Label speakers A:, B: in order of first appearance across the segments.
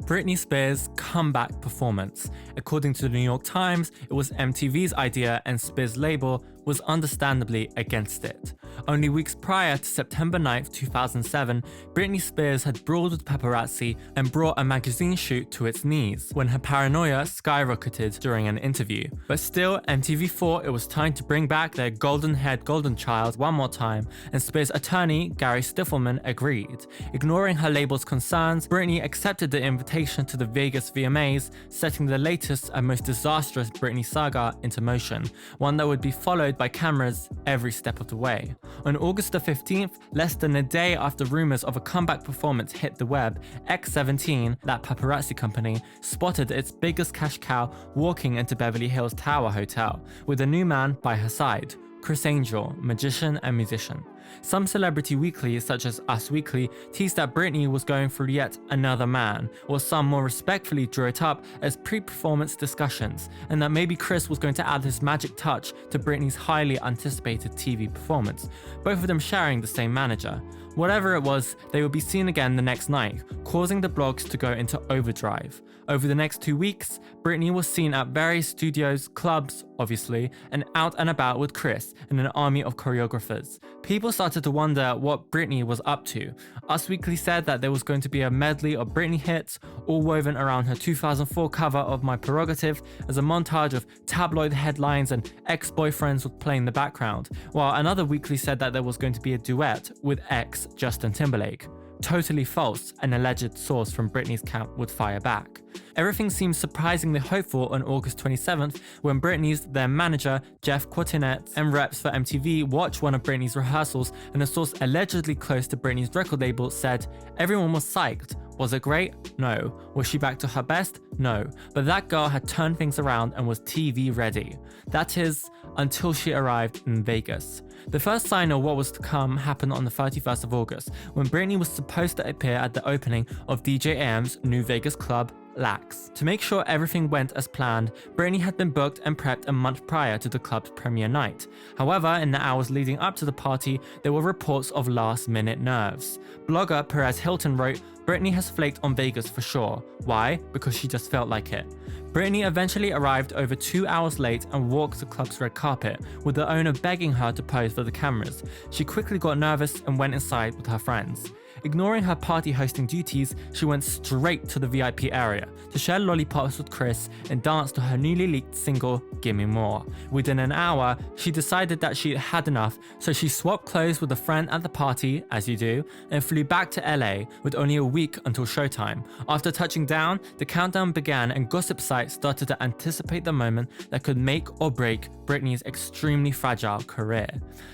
A: Britney Spears' comeback performance. According to the New York Times, it was MTV's idea and Spears' label was understandably against it. Only weeks prior to September 9th, 2007, Britney Spears had brawled with paparazzi and brought a magazine shoot to its knees when her paranoia skyrocketed during an interview. But still, MTV thought it was time to bring back their golden-haired golden child one more time, and Spears' attorney, Gary Stiffelman, agreed. Ignoring her label's concerns, Britney accepted the invitation to the Vegas VMAs, setting the latest and most disastrous Britney saga into motion, one that would be followed by cameras every step of the way. On August the 15th, less than a day after rumors of a comeback performance hit the web, X17, that paparazzi company, spotted its biggest cash cow walking into Beverly Hills Tower Hotel, with a new man by her side, Criss Angel, magician and musician. Some celebrity weeklies, such as Us Weekly, teased that Britney was going through yet another man, or some more respectfully drew it up as pre-performance discussions, and that maybe Criss was going to add his magic touch to Britney's highly anticipated TV performance, both of them sharing the same manager. Whatever it was, they would be seen again the next night, causing the blogs to go into overdrive. Over the next 2 weeks, Britney was seen at various studios, clubs, obviously, and out and about with Criss and an army of choreographers. People started to wonder what Britney was up to. Us Weekly said that there was going to be a medley of Britney hits, all woven around her 2004 cover of My Prerogative, as a montage of tabloid headlines and ex-boyfriends would play in the background, while another weekly said that there was going to be a duet with ex Justin Timberlake. Totally false, an alleged source from Britney's camp would fire back. Everything seemed surprisingly hopeful on August 27th when Britney's then manager, Jeff Quartinet, and reps for MTV watched one of Britney's rehearsals, and a source allegedly close to Britney's record label said, "Everyone was psyched. Was it great? No. Was she back to her best? No. But that girl had turned things around and was TV ready. That is, until she arrived in Vegas." The first sign of what was to come happened on the 31st of August, when Britney was supposed to appear at the opening of DJ AM's new Vegas club, Lax. To make sure everything went as planned, Britney had been booked and prepped a month prior to the club's premiere night. However, in the hours leading up to the party, there were reports of last-minute nerves. Blogger Perez Hilton wrote, "Britney has flaked on Vegas for sure. Why? Because she just felt like it." Britney eventually arrived over 2 hours late and walked the club's red carpet, with the owner begging her to pose for the cameras. She quickly got nervous and went inside with her friends. Ignoring her party hosting duties, she went straight to the VIP area to share lollipops with Criss and dance to her newly leaked single, Gimme More. Within an hour, she decided that she had enough, so she swapped clothes with a friend at the party, as you do, and flew back to LA with only a week until showtime. After touching down, the countdown began and gossip sites started to anticipate the moment that could make or break Britney's extremely fragile career.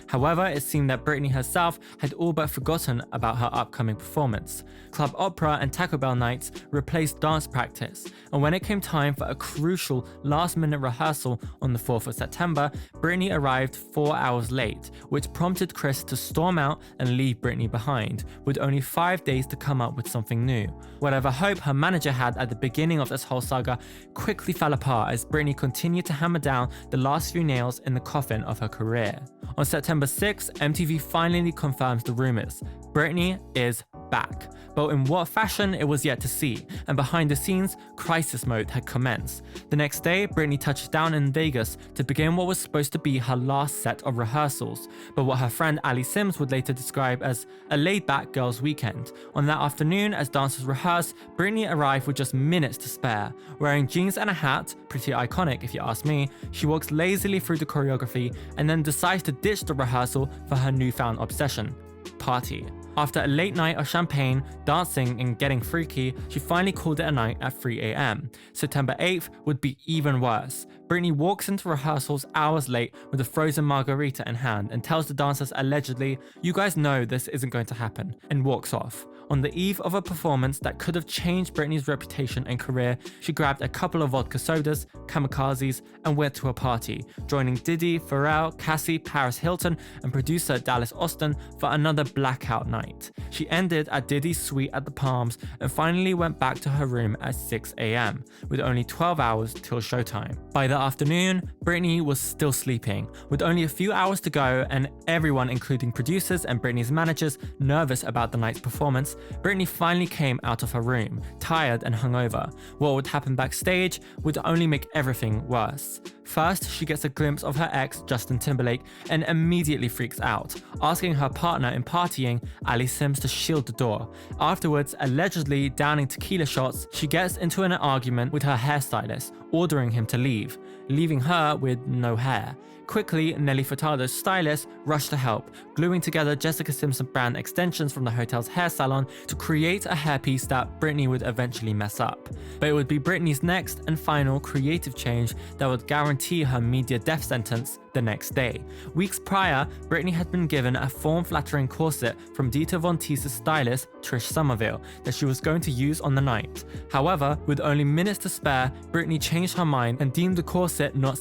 A: However, it seemed that Britney herself had all but forgotten about her upcoming performance. Club opera and Taco Bell nights replaced dance practice, and when it came time for a crucial last-minute rehearsal on the 4th of September, Britney arrived 4 hours late, which prompted Criss to storm out and leave Britney behind, with only 5 days to come up with something new. Whatever hope her manager had at the beginning of this whole saga quickly fell apart as Britney continued to hammer down the last few nails in the coffin of her career. On September 6th, MTV finally confirms the rumors. Britney is back. But in what fashion, it was yet to see, and behind the scenes, crisis mode had commenced. The next day, Britney touched down in Vegas to begin what was supposed to be her last set of rehearsals, but what her friend Ali Sims would later describe as a laid-back girls' weekend. On that afternoon, as dancers rehearsed, Britney arrived with just minutes to spare. Wearing jeans and a hat, pretty iconic if you ask me, she walks lazily through the choreography and then decides to ditch the rehearsal for her newfound obsession: party. After a late night of champagne, dancing, and getting freaky, she finally called it a night at 3 a.m. September 8th would be even worse. Britney walks into rehearsals hours late with a frozen margarita in hand and tells the dancers allegedly, "You guys know this isn't going to happen," and walks off. On the eve of a performance that could have changed Britney's reputation and career, she grabbed a couple of vodka sodas, kamikazes, and went to a party, joining Diddy, Pharrell, Cassie, Paris Hilton, and producer Dallas Austin for another blackout night. night. She ended at Diddy's suite at the Palms and finally went back to her room at 6 a.m. with only 12 hours till showtime. By the afternoon, Britney was still sleeping, with only a few hours to go and everyone, including producers and Britney's managers, nervous about the night's performance. Britney finally came out of her room, tired and hungover. What would happen backstage would only make everything worse. First, she gets a glimpse of her ex, Justin Timberlake, and immediately freaks out, asking her partner in partying, Ali Sims, to shield the door. Afterwards, allegedly downing tequila shots, she gets into an argument with her hairstylist, ordering him to leave, leaving her with no hair. Quickly, Nelly Furtado's stylist rushed to help, gluing together Jessica Simpson brand extensions from the hotel's hair salon to create a hairpiece that Britney would eventually mess up. But it would be Britney's next and final creative change that would guarantee her media death sentence the next day. Weeks prior, Britney had been given a form-flattering corset from Dita Von Teese's stylist, Trish Somerville, that she was going to use on the night. However, with only minutes to spare, Britney changed her mind and deemed the corset not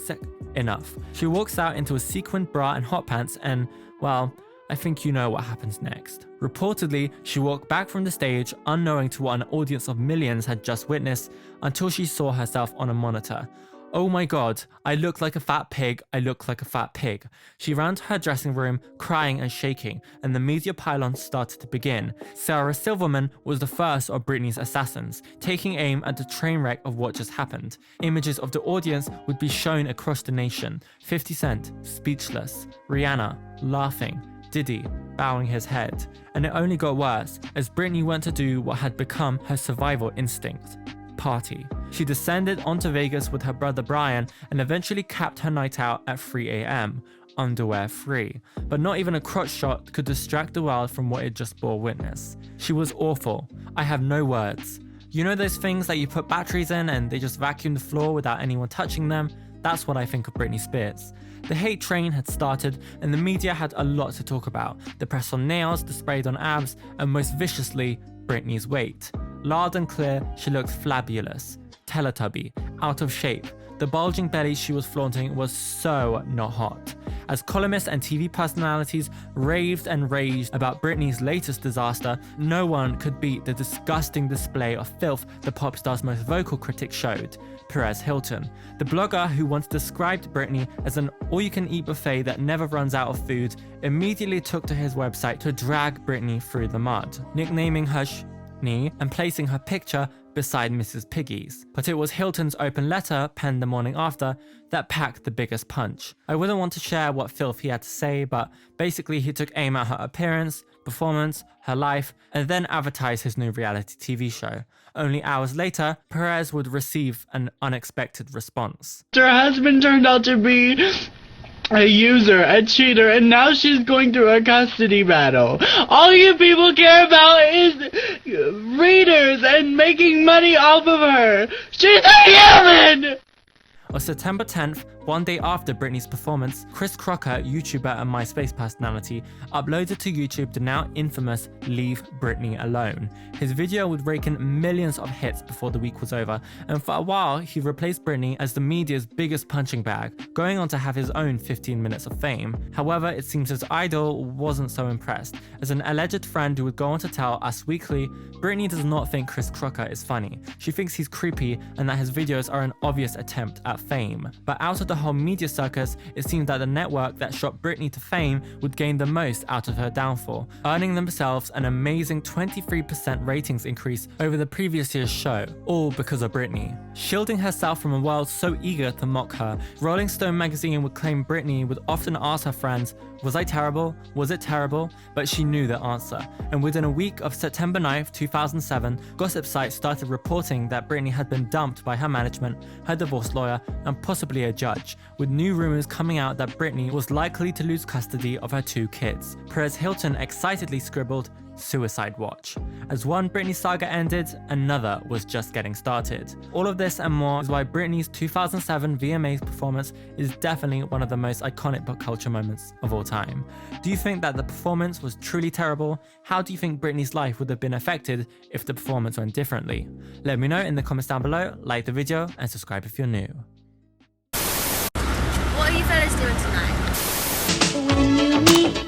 A: enough. She walks out into a sequined bra and hot pants and, well, I think you know what happens next. Reportedly, she walked back from the stage unknowing to what an audience of millions had just witnessed until she saw herself on a monitor. Oh my god, I look like a fat pig, I look like a fat pig. She ran to her dressing room, crying and shaking, and the media pylon started to begin. Sarah Silverman was the first of Britney's assassins, taking aim at the train wreck of what just happened. Images of the audience would be shown across the nation. 50 Cent, speechless. Rihanna, laughing. Diddy, bowing his head. And it only got worse, as Britney went to do what had become her survival instinct. Party. She descended onto Vegas with her brother Brian and eventually capped her night out at 3 a.m. underwear free. But not even a crotch shot could distract the world from what it just bore witness. She was awful. I have no words. You know those things that you put batteries in and they just vacuum the floor without anyone touching them? That's what I think of Britney Spears. The hate train had started and the media had a lot to talk about. The press on nails, the sprayed on abs, and most viciously, Britney's weight. Loud and clear, she looked flabulous. Teletubby, out of shape. The bulging belly she was flaunting was so not hot. As columnists and TV personalities raved and raged about Britney's latest disaster, no one could beat the disgusting display of filth the pop star's most vocal critic showed, Perez Hilton. The blogger who once described Britney as an all-you-can-eat buffet that never runs out of food immediately took to his website to drag Britney through the mud, nicknaming her and placing her picture beside Mrs. Piggy's. But it was Hilton's open letter, penned the morning after, that packed the biggest punch. I wouldn't want to share what filth he had to say, but basically he took aim at her appearance, performance, her life, and then advertised his new reality TV show. Only hours later, Perez would receive an unexpected response.
B: Her husband turned out to be a user, a cheater, and now she's going through a custody battle. All you people care about is readers and making money off of her. She's a human!
A: On September 10th, one day after Britney's performance, Chris Crocker, YouTuber and MySpace personality, uploaded to YouTube the now infamous Leave Britney Alone. His video would rake in millions of hits before the week was over, and for a while he replaced Britney as the media's biggest punching bag, going on to have his own 15 minutes of fame. However, it seems his idol wasn't so impressed. As an alleged friend who would go on to tell Us Weekly, Britney does not think Chris Crocker is funny. She thinks he's creepy and that his videos are an obvious attempt at fame. But out of the whole media circus, it seemed that the network that shot Britney to fame would gain the most out of her downfall, earning themselves an amazing 23% ratings increase over the previous year's show, all because of Britney. Shielding herself from a world so eager to mock her, Rolling Stone magazine would claim Britney would often ask her friends, "Was I terrible? Was it terrible?" But she knew the answer. And within a week of September 9th, 2007, gossip sites started reporting that Britney had been dumped by her management, her divorce lawyer, and possibly a judge, with new rumors coming out that Britney was likely to lose custody of her 2 kids. Perez Hilton excitedly scribbled, "Suicide watch." As one Britney saga ended, another was just getting started. All of this and more is why Britney's 2007 VMA performance is definitely one of the most iconic pop culture moments of all time. Do you think that the performance was truly terrible? How do you think Britney's life would have been affected if the performance went differently? Let me know in the comments down below, like the video, and subscribe if you're new.
C: What are you fellas doing tonight?
D: When you meet